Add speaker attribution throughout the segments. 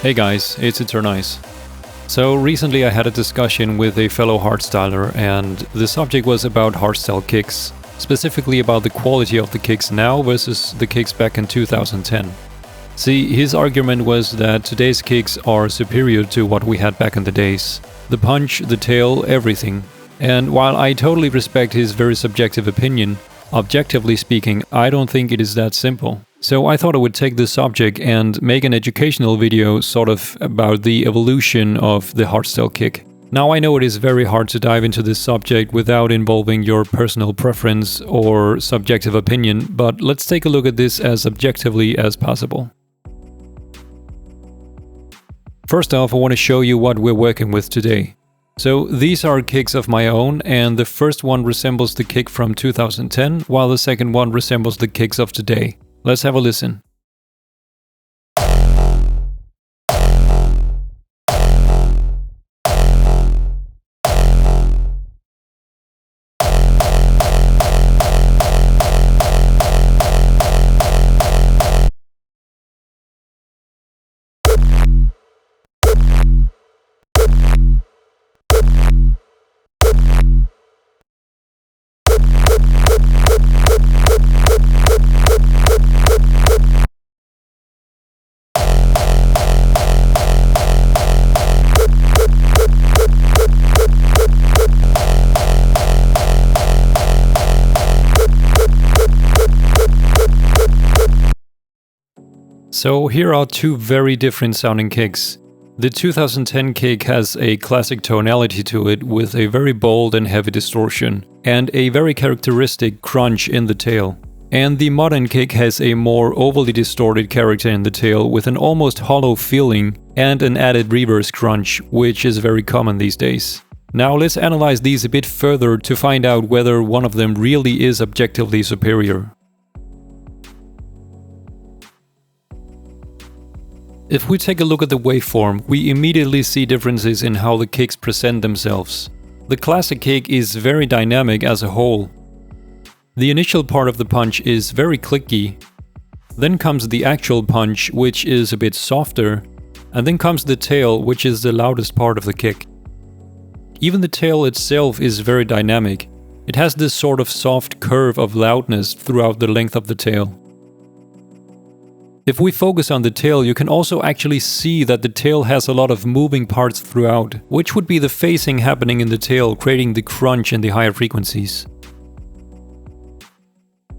Speaker 1: Hey guys, it's Eternize. So recently I had a discussion with a fellow hardstyler and the subject was about hardstyle kicks, specifically about the quality of the kicks now versus the kicks back in 2010. See, his argument was that today's kicks are superior to what we had back in the days. The punch, the tail, everything. And while I totally respect his very subjective opinion, objectively speaking, I don't think it is that simple. So I thought I would take this subject and make an educational video sort of about the evolution of the hardstyle kick. Now I know it is very hard to dive into this subject without involving your personal preference or subjective opinion, but let's take a look at this as objectively as possible. First off, I want to show you what we're working with today. So these are kicks of my own, and the first one resembles the kick from 2010, while the second one resembles the kicks of today. Let's have a listen. So here are two very different sounding kicks. The 2010 kick has a classic tonality to it with a very bold and heavy distortion and a very characteristic crunch in the tail. And the modern kick has a more overly distorted character in the tail with an almost hollow feeling and an added reverse crunch, which is very common these days. Now let's analyze these a bit further to find out whether one of them really is objectively superior. If we take a look at the waveform, we immediately see differences in how the kicks present themselves. The classic kick is very dynamic as a whole. The initial part of the punch is very clicky. Then comes the actual punch, which is a bit softer. And then comes the tail, which is the loudest part of the kick. Even the tail itself is very dynamic. It has this sort of soft curve of loudness throughout the length of the tail. If we focus on the tail, you can also actually see that the tail has a lot of moving parts throughout, which would be the phasing happening in the tail, creating the crunch in the higher frequencies.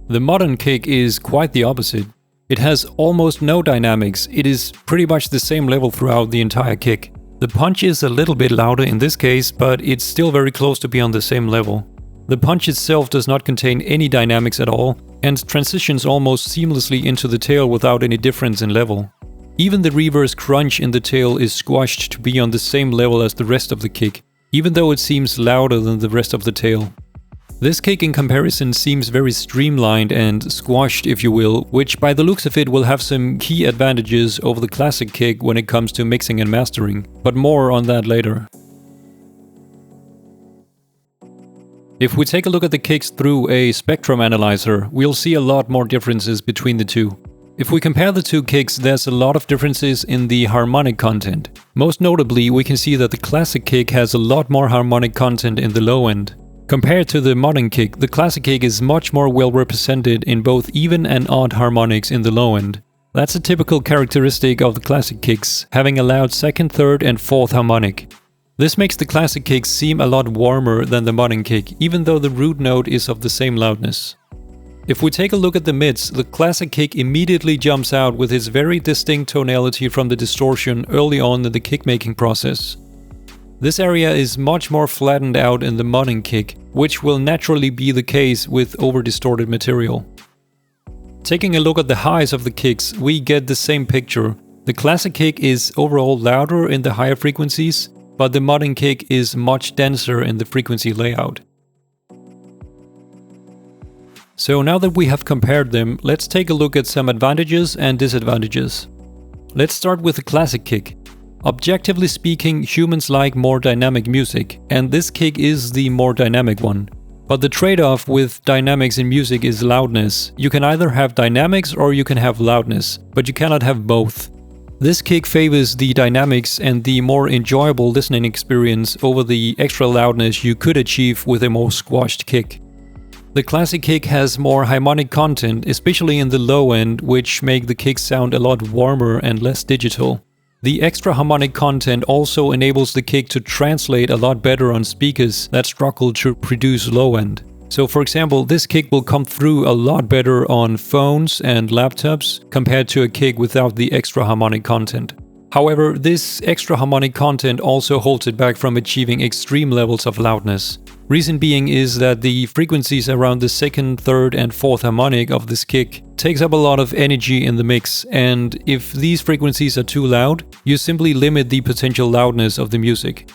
Speaker 1: The modern kick is quite the opposite. It has almost no dynamics, it is pretty much the same level throughout the entire kick. The punch is a little bit louder in this case, but it's still very close to be on the same level. The punch itself does not contain any dynamics at all, and transitions almost seamlessly into the tail without any difference in level. Even the reverse crunch in the tail is squashed to be on the same level as the rest of the kick, even though it seems louder than the rest of the tail. This kick in comparison seems very streamlined and squashed, if you will, which by the looks of it will have some key advantages over the classic kick when it comes to mixing and mastering, but more on that later. If we take a look at the kicks through a spectrum analyzer, we'll see a lot more differences between the two. If we compare the two kicks, there's a lot of differences in the harmonic content. Most notably, we can see that the classic kick has a lot more harmonic content in the low end. Compared to the modern kick, the classic kick is much more well represented in both even and odd harmonics in the low end. That's a typical characteristic of the classic kicks, having a loud second, third and fourth harmonic. This makes the classic kick seem a lot warmer than the modern kick, even though the root note is of the same loudness. If we take a look at the mids, the classic kick immediately jumps out with its very distinct tonality from the distortion early on in the kick-making process. This area is much more flattened out in the modern kick, which will naturally be the case with over-distorted material. Taking a look at the highs of the kicks, we get the same picture. The classic kick is overall louder in the higher frequencies, but the modern kick is much denser in the frequency layout. So now that we have compared them, let's take a look at some advantages and disadvantages. Let's start with the classic kick. Objectively speaking, humans like more dynamic music, and this kick is the more dynamic one. But the trade-off with dynamics in music is loudness. You can either have dynamics or you can have loudness, but you cannot have both. This kick favors the dynamics and the more enjoyable listening experience over the extra loudness you could achieve with a more squashed kick. The classic kick has more harmonic content, especially in the low end, which make the kick sound a lot warmer and less digital. The extra harmonic content also enables the kick to translate a lot better on speakers that struggle to produce low end. So for example, this kick will come through a lot better on phones and laptops compared to a kick without the extra harmonic content. However, this extra harmonic content also holds it back from achieving extreme levels of loudness. Reason being is that the frequencies around the second, third and fourth harmonic of this kick takes up a lot of energy in the mix, and if these frequencies are too loud, you simply limit the potential loudness of the music.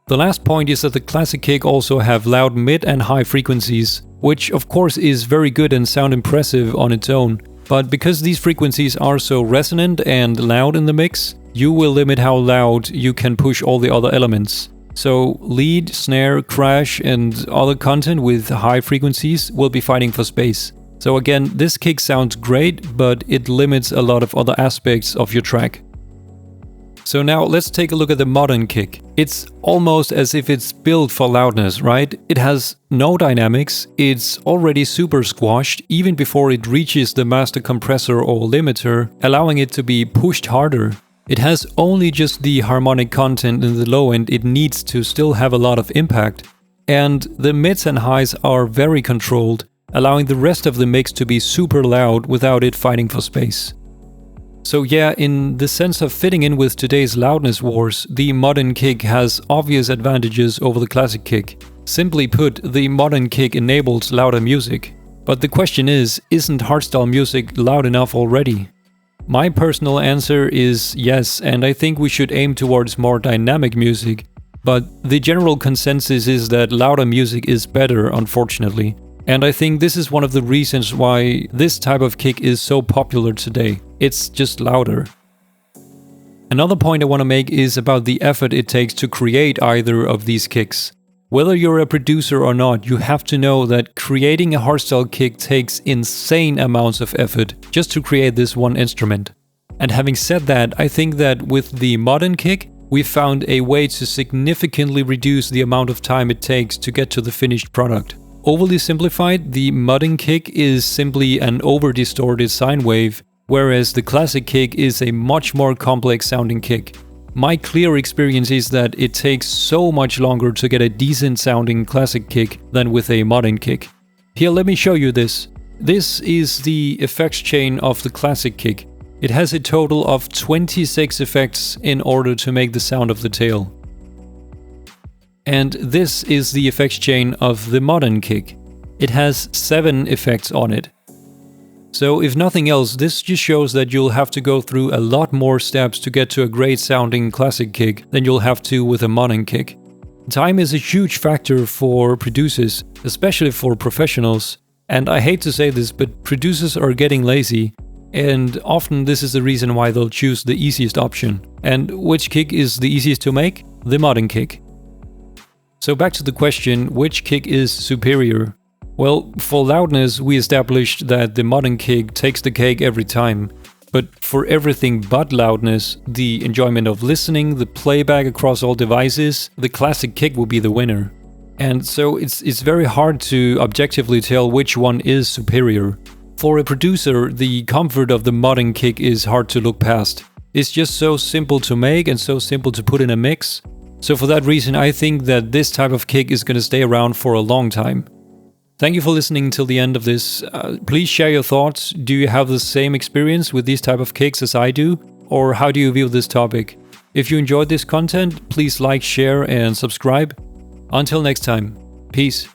Speaker 1: The last point is that the classic kick also have loud mid and high frequencies, which of course is very good and sound impressive on its own, but because these frequencies are so resonant and loud in the mix, you will limit how loud you can push all the other elements. So lead, snare, crash and other content with high frequencies will be fighting for space. So again, this kick sounds great, but it limits a lot of other aspects of your track. So now let's take a look at the modern kick. It's almost as if it's built for loudness, right? It has no dynamics, it's already super squashed even before it reaches the master compressor or limiter, allowing it to be pushed harder. It has only just the harmonic content in the low end it needs to still have a lot of impact. And the mids and highs are very controlled, allowing the rest of the mix to be super loud without it fighting for space. So yeah, in the sense of fitting in with today's loudness wars, the modern kick has obvious advantages over the classic kick. Simply put, the modern kick enables louder music. But the question is, isn't hardstyle music loud enough already? My personal answer is yes, and I think we should aim towards more dynamic music, but the general consensus is that louder music is better, unfortunately. And I think this is one of the reasons why this type of kick is so popular today. It's just louder. Another point I want to make is about the effort it takes to create either of these kicks. Whether you're a producer or not, you have to know that creating a hardstyle kick takes insane amounts of effort just to create this one instrument. And having said that, I think that with the modern kick, we found a way to significantly reduce the amount of time it takes to get to the finished product. Overly simplified, the modern kick is simply an over-distorted sine wave, whereas the classic kick is a much more complex sounding kick. My clear experience is that it takes so much longer to get a decent sounding classic kick than with a modern kick. Here, let me show you this. This is the effects chain of the classic kick. It has a total of 26 effects in order to make the sound of the tail. And this is the effects chain of the modern kick. It has 7 effects on it. So if nothing else, this just shows that you'll have to go through a lot more steps to get to a great sounding classic kick than you'll have to with a modern kick. Time is a huge factor for producers, especially for professionals. And I hate to say this, but producers are getting lazy. And often this is the reason why they'll choose the easiest option. And which kick is the easiest to make? The modern kick. So back to the question, which kick is superior? Well, for loudness, we established that the modern kick takes the cake every time. But for everything but loudness, the enjoyment of listening, the playback across all devices, the classic kick will be the winner. And so it's very hard to objectively tell which one is superior. For a producer, the comfort of the modern kick is hard to look past. It's just so simple to make and so simple to put in a mix. So for that reason, I think that this type of kick is going to stay around for a long time. Thank you for listening till the end of this. Please share your thoughts. Do you have the same experience with these type of kicks as I do? Or how do you view this topic? If you enjoyed this content, please like, share and subscribe. Until next time, peace.